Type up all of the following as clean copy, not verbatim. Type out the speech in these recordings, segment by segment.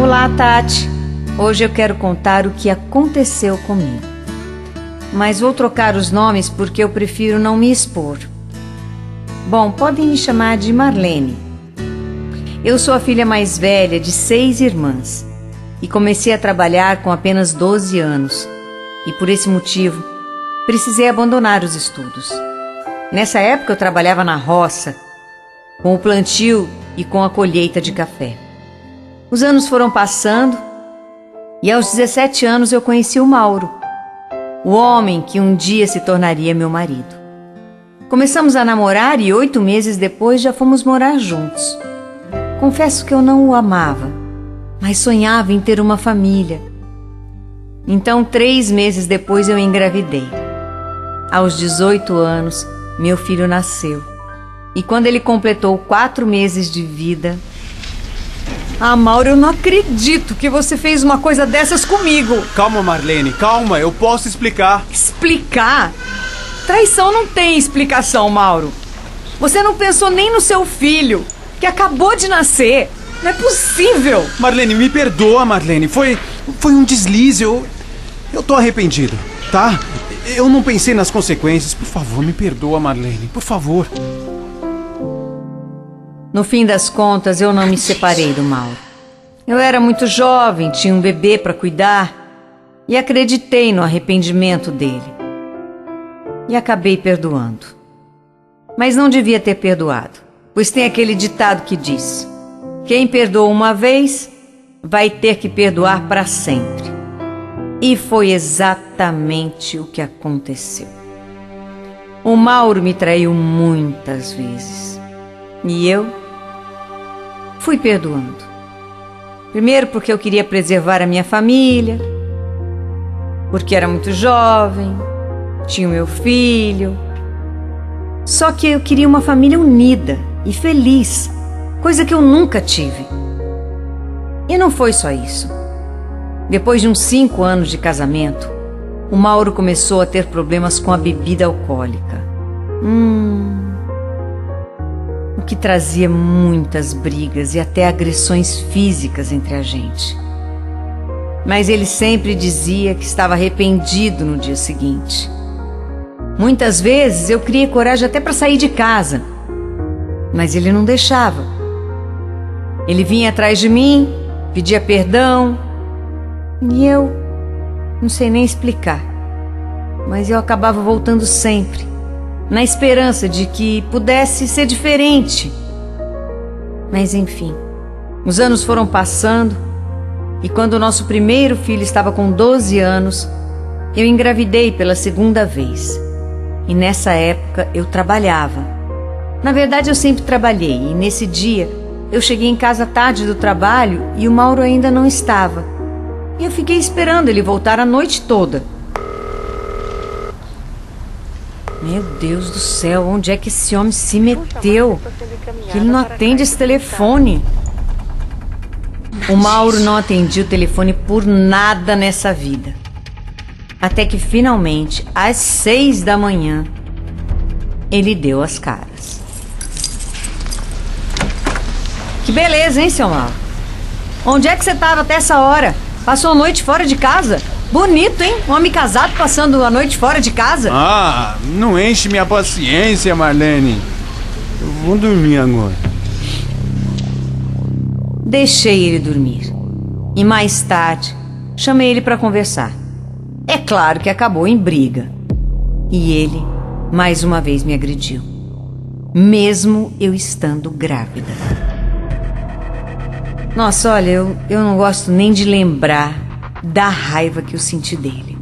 Olá, Tati. Hoje eu quero contar o que aconteceu comigo. Mas vou trocar os nomes porque eu prefiro não me expor. Bom, podem me chamar de Marlene. Eu sou a filha mais velha de 6 irmãs e comecei a trabalhar com apenas 12 anos. E por esse motivo, precisei abandonar os estudos. Nessa época eu trabalhava na roça, com o plantio e com a colheita de café. Os anos foram passando e aos 17 anos eu conheci o Mauro, o homem que um dia se tornaria meu marido. Começamos a namorar e 8 meses depois já fomos morar juntos. Confesso que eu não o amava, mas sonhava em ter uma família. Então, 3 meses depois eu engravidei. Aos 18 anos, meu filho nasceu. E quando ele completou 4 meses de vida... Ah, Mauro, eu não acredito que você fez uma coisa dessas comigo. Calma, Marlene, calma, eu posso explicar. Explicar? Traição não tem explicação, Mauro. Você não pensou nem no seu filho, que acabou de nascer. Não é possível. Marlene, me perdoa, Marlene. Foi um deslize. Eu tô arrependido, tá? Eu não pensei nas consequências. Por favor, me perdoa, Marlene. Por favor. No fim das contas, eu não me separei do Mauro. Eu era muito jovem, tinha um bebê para cuidar e acreditei no arrependimento dele. E acabei perdoando. Mas não devia ter perdoado, pois tem aquele ditado que diz: quem perdoa uma vez, vai ter que perdoar para sempre. E foi exatamente o que aconteceu. O Mauro me traiu muitas vezes. E eu fui perdoando. Primeiro porque eu queria preservar a minha família, porque era muito jovem, tinha o meu filho. Só que eu queria uma família unida e feliz, coisa que eu nunca tive. E não foi só isso. Depois de uns 5 anos de casamento, o Mauro começou a ter problemas com a bebida alcoólica. O que trazia muitas brigas e até agressões físicas entre a gente. Mas ele sempre dizia que estava arrependido no dia seguinte. Muitas vezes eu criei coragem até para sair de casa, mas ele não deixava. Ele vinha atrás de mim, pedia perdão, e eu não sei nem explicar, mas eu acabava voltando sempre, na esperança de que pudesse ser diferente. Mas enfim, os anos foram passando e quando o nosso primeiro filho estava com 12 anos, eu engravidei pela 2ª vez. E nessa época eu trabalhava. Na verdade eu sempre trabalhei e nesse dia eu cheguei em casa tarde do trabalho e o Mauro ainda não estava. E eu fiquei esperando ele voltar a noite toda. Meu Deus do céu, onde é que esse homem se meteu? Que ele não atende esse telefone. O Mauro não atendia o telefone por nada nessa vida. Até que finalmente, às 6 da manhã, ele deu as caras. Que beleza, hein, seu Mauro? Onde é que você estava até essa hora? Passou a noite fora de casa? Bonito, hein? Um homem casado passando a noite fora de casa. Ah, não enche minha paciência, Marlene. Eu vou dormir agora. Deixei ele dormir. E mais tarde, chamei ele para conversar. É claro que acabou em briga. E ele, mais uma vez, me agrediu. Mesmo eu estando grávida. Nossa, olha, eu não gosto nem de lembrar da raiva que eu senti dele.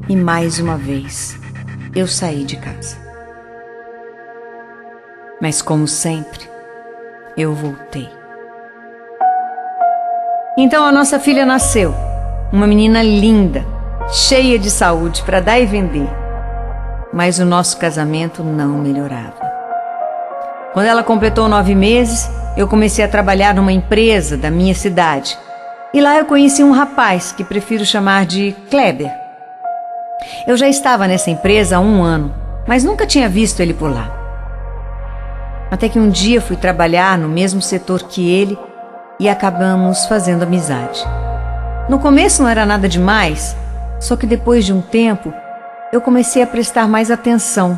E mais uma vez, eu saí de casa. Mas como sempre, eu voltei. Então a nossa filha nasceu. Uma menina linda, cheia de saúde para dar e vender. Mas o nosso casamento não melhorava. Quando ela completou 9 meses, eu comecei a trabalhar numa empresa da minha cidade. E lá eu conheci um rapaz que prefiro chamar de Kleber. Eu já estava nessa empresa há 1 ano, mas nunca tinha visto ele por lá. Até que um dia fui trabalhar no mesmo setor que ele e acabamos fazendo amizade. No começo não era nada demais, só que depois de um tempo eu comecei a prestar mais atenção.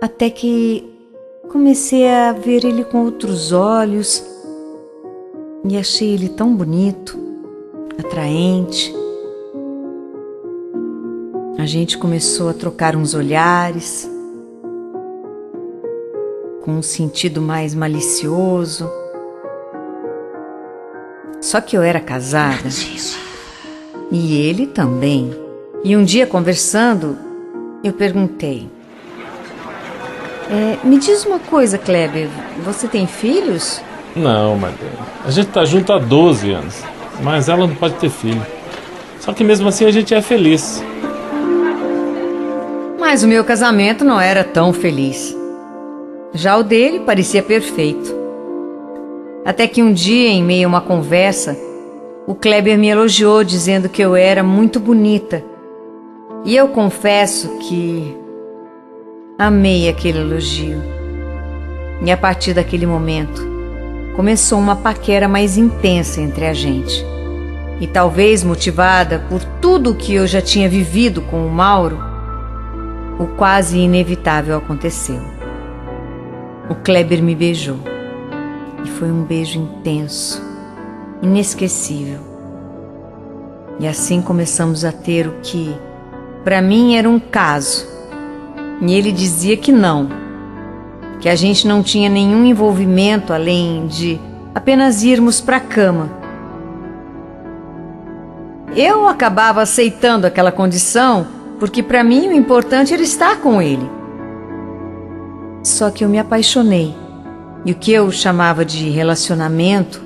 Até que comecei a ver ele com outros olhos e achei ele tão bonito, atraente. A gente começou a trocar uns olhares com um sentido mais malicioso. Só que eu era casada e ele também. E um dia, conversando, eu perguntei: me diz uma coisa, Kleber, você tem filhos? Não, Marlene. A gente tá junto há 12 anos, mas ela não pode ter filho. Só que mesmo assim a gente é feliz. Mas o meu casamento não era tão feliz. Já o dele parecia perfeito. Até que um dia, em meio a uma conversa, o Kleber me elogiou dizendo que eu era muito bonita. E eu confesso que amei aquele elogio. E a partir daquele momento, começou uma paquera mais intensa entre a gente. E talvez motivada por tudo o que eu já tinha vivido com o Mauro, o quase inevitável aconteceu. O Kleber me beijou. E foi um beijo intenso, inesquecível. E assim começamos a ter o que, para mim, era um caso. E ele dizia que não, que a gente não tinha nenhum envolvimento além de apenas irmos para a cama. Eu acabava aceitando aquela condição porque para mim o importante era estar com ele. Só que eu me apaixonei. E o que eu chamava de relacionamento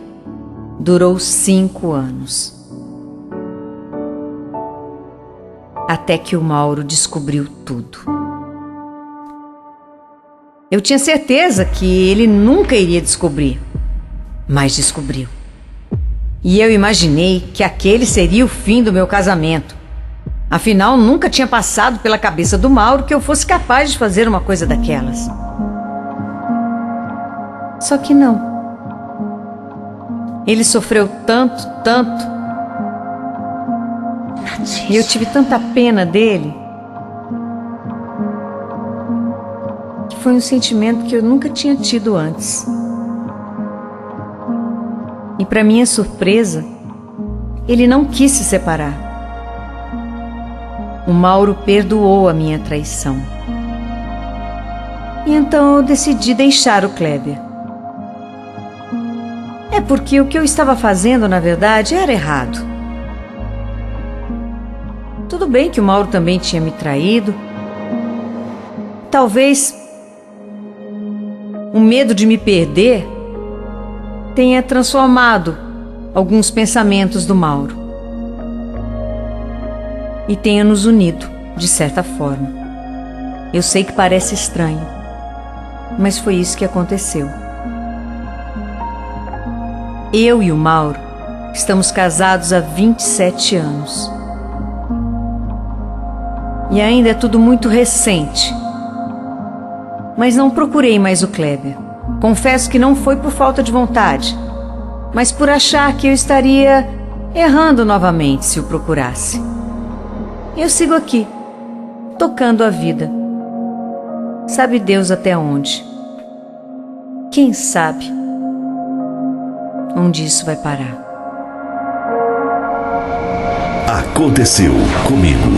durou 5 anos. Até que o Mauro descobriu tudo. Eu tinha certeza que ele nunca iria descobrir, mas descobriu. E eu imaginei que aquele seria o fim do meu casamento. Afinal, nunca tinha passado pela cabeça do Mauro que eu fosse capaz de fazer uma coisa daquelas. Só que não. Ele sofreu tanto, tanto. E eu tive tanta pena dele, que foi um sentimento que eu nunca tinha tido antes. E para minha surpresa, ele não quis se separar. O Mauro perdoou a minha traição. E então eu decidi deixar o Kleber. É porque o que eu estava fazendo, na verdade, era errado. Tudo bem que o Mauro também tinha me traído. Talvez o medo de me perder tenha transformado alguns pensamentos do Mauro e tenha nos unido, de certa forma. Eu sei que parece estranho, mas foi isso que aconteceu. Eu e o Mauro estamos casados há 27 anos. E ainda é tudo muito recente. Mas não procurei mais o Kleber. Confesso que não foi por falta de vontade, mas por achar que eu estaria errando novamente se o procurasse. Eu sigo aqui, tocando a vida. Sabe Deus até onde? Quem sabe onde isso vai parar? Aconteceu comigo.